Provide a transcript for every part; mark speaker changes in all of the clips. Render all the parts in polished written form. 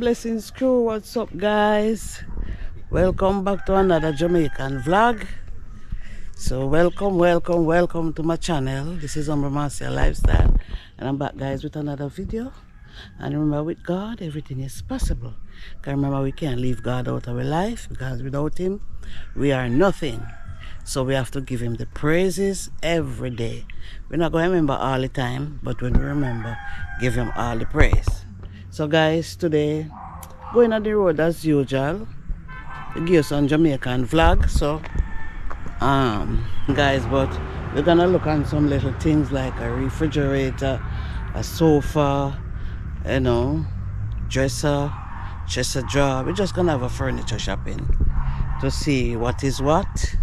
Speaker 1: Blessings crew, what's up guys? Welcome back to another Jamaican vlog. So welcome to my channel. This is Marcia Lifestyle and I'm back guys with another video. And remember, with God everything is possible. Because remember, we can't leave God out of our life, because without him we are nothing. So we have to give him the praises every day. We're not going to remember all the time, but when we remember, give him all the praise. So guys, today going on the road as usual to give you some Jamaican vlog. So guys, but we're gonna look on some little things like a refrigerator, a sofa, you know, dresser, chest of drawer. We're just gonna have a furniture shopping to see what is what,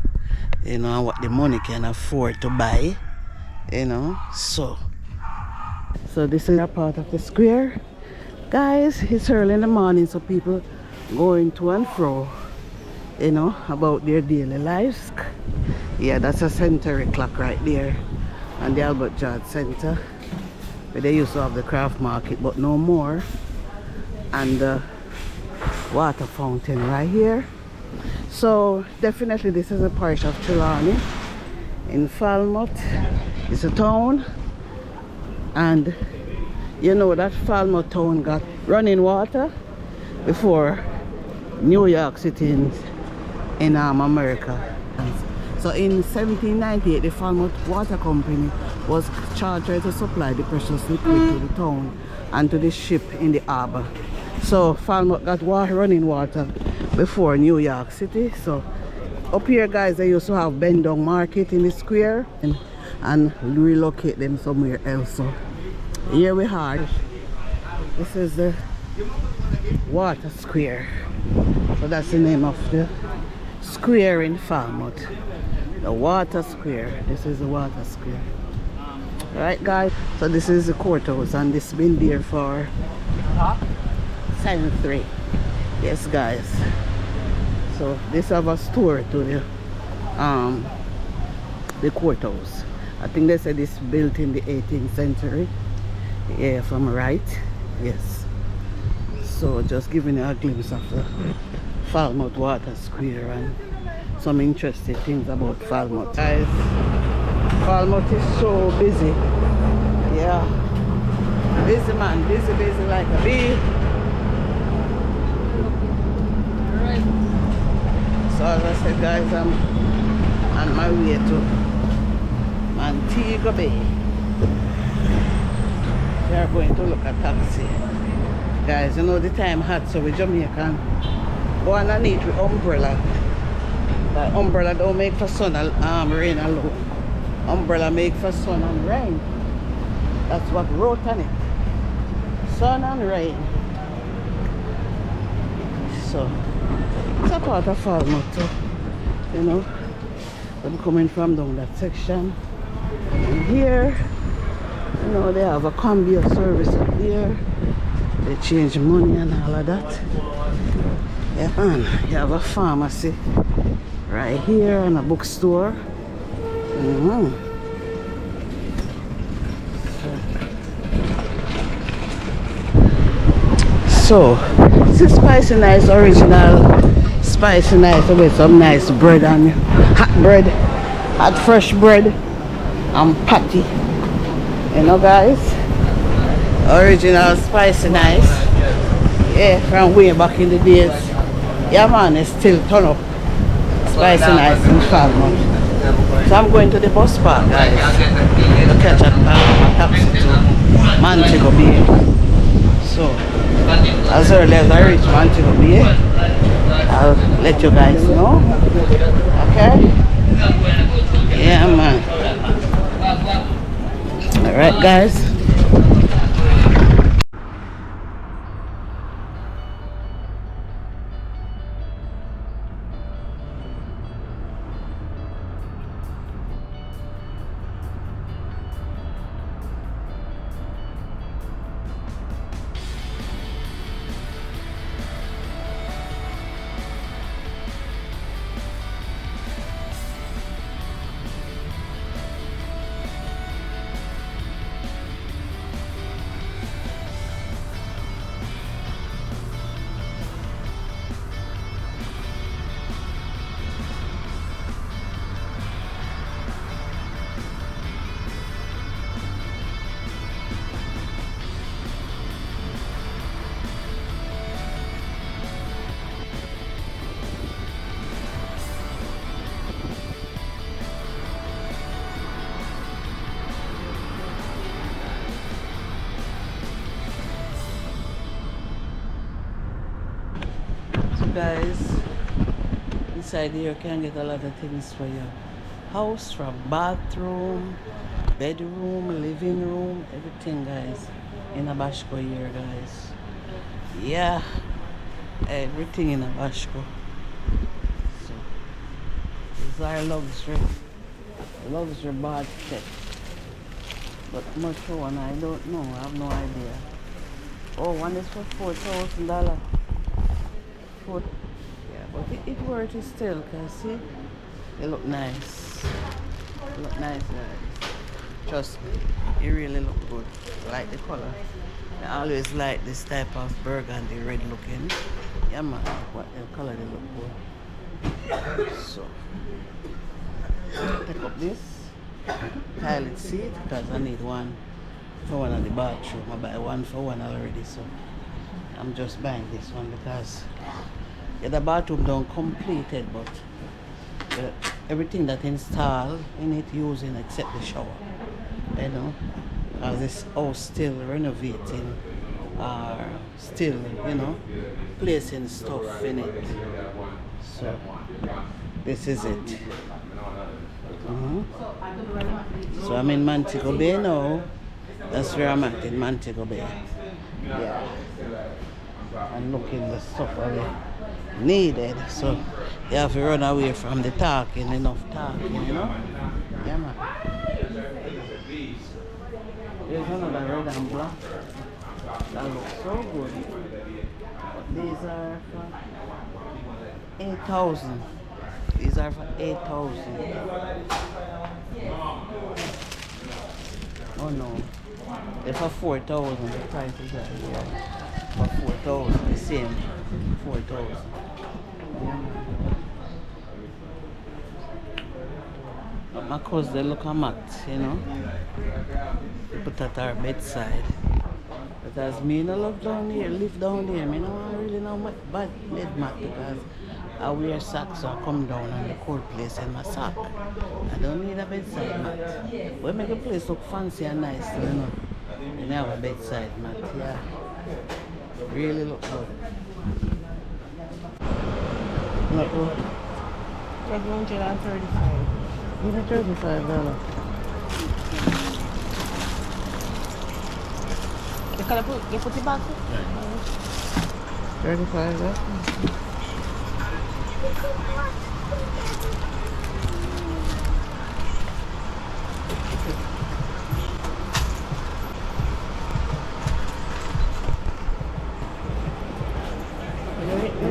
Speaker 1: you know, and what the money can afford to buy, you know. So this is a part of the square guys. It's early in the morning, so people going to and fro, you know, about their daily lives. Yeah, that's a century clock right there and the Albert George Center where they used to have the craft market, but no more. And the water fountain right here. So definitely this is a parish of Trelawny in Falmouth. It's a town, and you know that Falmouth town got running water before New York City in America. So in 1798 the Falmouth Water Company was charged to supply the precious liquid to the town and to the ship in the harbor. So Falmouth got running water before New York City. So up here guys, they used to have Bendong Market in the square and relocate them somewhere else. So here we are. This is the Water Square. So that's the name of the square in Falmouth. The Water Square. This is the Water Square. Alright guys, so this is the courthouse and this has been there for century. Yes guys. So this have a store to the courthouse. I think they said it's built in the 18th century. Yeah, if I'm right. Yes. So just giving you a glimpse of the Falmouth Water Square and some interesting things about Falmouth. Guys, Falmouth is so busy. Yeah. Busy man, busy like a bee. Alright. So as I said guys, I'm on my way to Montego Bay. We are going to look at taxi. Guys, you know the time hot, so we Jamaican go underneath with umbrella. That umbrella don't make for sun and rain alone. Umbrella make for sun and rain. That's what wrote on it. Sun and rain. So it's a part of Falmouth too, you know. I'm coming from down that section. And here, you know, they have a conveyor service up there. They change money and all of that. Yeah, man, you have a pharmacy right here and a bookstore. So this is Spicy Nice original Spicy Nice with some nice bread on you. Hot fresh bread and patty. You know guys, original Spicy Nice. Yeah, from way back in the days. Yeah man, it's still turn up. Spicy Nice in Falmouth. So I'm going to the bus park guys to catch a taxi to Montego Bay. So as early as I reach Montego Bay, I'll let you guys know. Okay? Yeah man. Alright guys. guys, inside here you can get a lot of things for your house, from bathroom, bedroom, living room, everything guys in a Bashko here guys. Yeah, everything in a Bashko. So these are luxury bad set. But much for one I don't know, I have no idea. Oh, one is for $4,000. Yeah, but it worth it still, cause see, they look nice. They look nice guys. Trust me, it really look good. I like the color. I always like this type of burgundy red looking. Yeah man, what the color they look good. So take up this toilet seat because I need one for one of the bathroom. I buy one for one already, so I'm just buying this one because the bathroom don't completed, but everything that installed in it using except the shower, you know, because this house still renovating or still, you know, placing stuff in it. So this is it. So I'm in Montego Bay now. That's where I'm at, in Montego Bay. Yeah. And looking the stuff I needed. So you have to run away from the talking, enough talking, you know? Yeah man. There's another red and black. That looks so good. But these are for 8,000. These are for 8,000. Oh no. They're for 4,000. The price is right here. For 4,000. The same. 4,000. Yeah. But my cousin, they look a mat, you know. They put at our bedside. But as me no live down here, me no really know much bad bed mat because I wear socks, so I come down on the cold place in my sock. I don't need a bedside mat. We make the place look fancy and nice, you know. You have a bedside mat, yeah. Really look good. Look good. $135. Give me $35. You put it back? 35, yeah.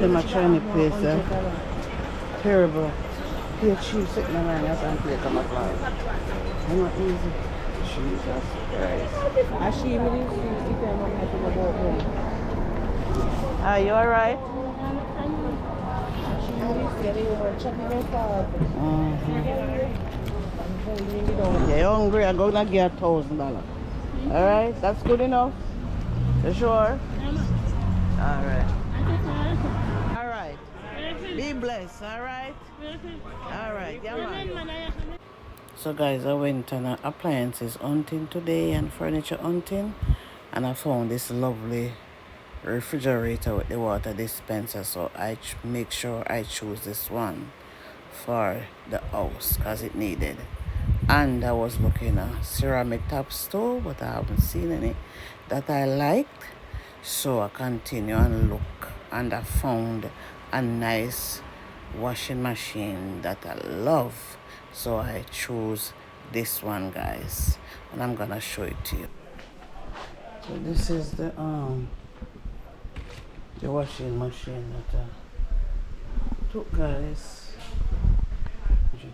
Speaker 1: Them are trying to place terrible. Here cheap sitting around us and play come apart. They're not easy. Jesus Christ. Are you alright? Yeah, you're hungry, I'm gonna get $1,000. Alright, that's good enough? You sure? Alright. Alright. Be blessed, alright? Alright, yeah man. So guys, I went on appliances hunting today and furniture hunting, and I found this lovely refrigerator with the water dispenser, so I make sure I choose this one for the house because it needed. And I was looking at ceramic top stove, but I haven't seen any that I liked, so I continue and look, and I found a nice washing machine that I love, so I choose this one guys, and I'm gonna show it to you. So this is the washing machine that I took guys.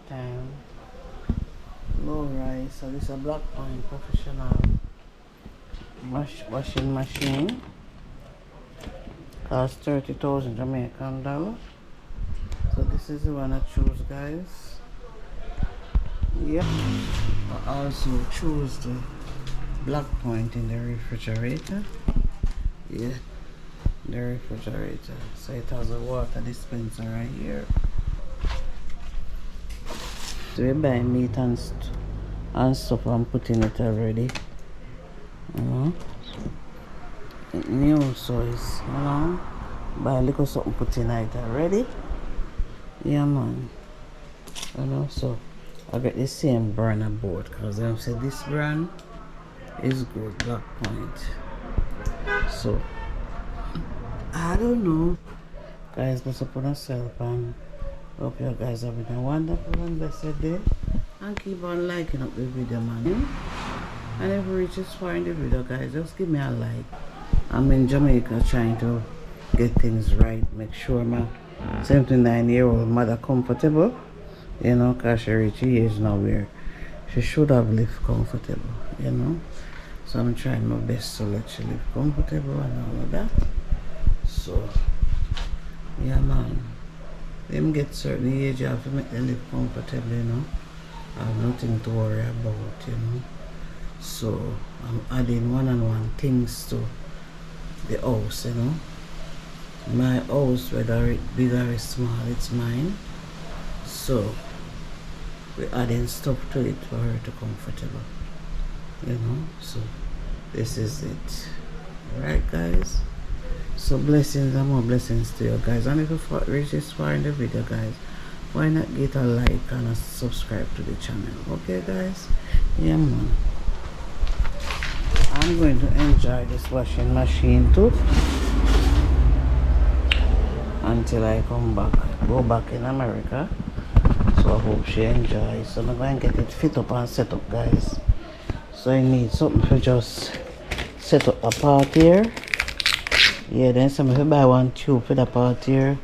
Speaker 1: Time low rise. So this is a Black Point professional washing machine. Cost 30,000 Jamaican dollars. So this is the one I choose guys. Yeah. I also choose the Black Point in the refrigerator. Yeah, the refrigerator. So it has a water dispenser right here. So we buy meat and stuff and putting it already. It's new, so it's buy a little something put in it already. Yeah man. You know, so I get the same burner board because I said this brand is good, Black Point. So I don't know. Guys, must put yourself and hope you guys having a wonderful and blessed day. And keep on liking up the video, man. And if you reach this far in the video, guys, just give me a like. I'm in Jamaica trying to get things right. Make sure my 79-year-old mother comfortable. You know, because she reached age now where she should have lived comfortable, you know. So I'm trying my best to let she live comfortable and all of that. So, yeah man. Them get certain age, you have to make them live comfortable, you know. I have nothing to worry about, you know. So I'm adding one things to the house, you know. My house, whether it's big or small, it's mine. So we're adding stuff to it for her to comfortable, you know. So this is it. Alright guys, so blessings and more blessings to you guys. And if you reach this far in the video, guys, why not get a like and a subscribe to the channel? Okay guys, yeah man. I'm going to enjoy this washing machine too until I go back in America. So I hope she enjoys. So I'm going to get it fit up and set up, guys. So I need something to just set up a part here. Yeah, then some if you buy one tube for the part here,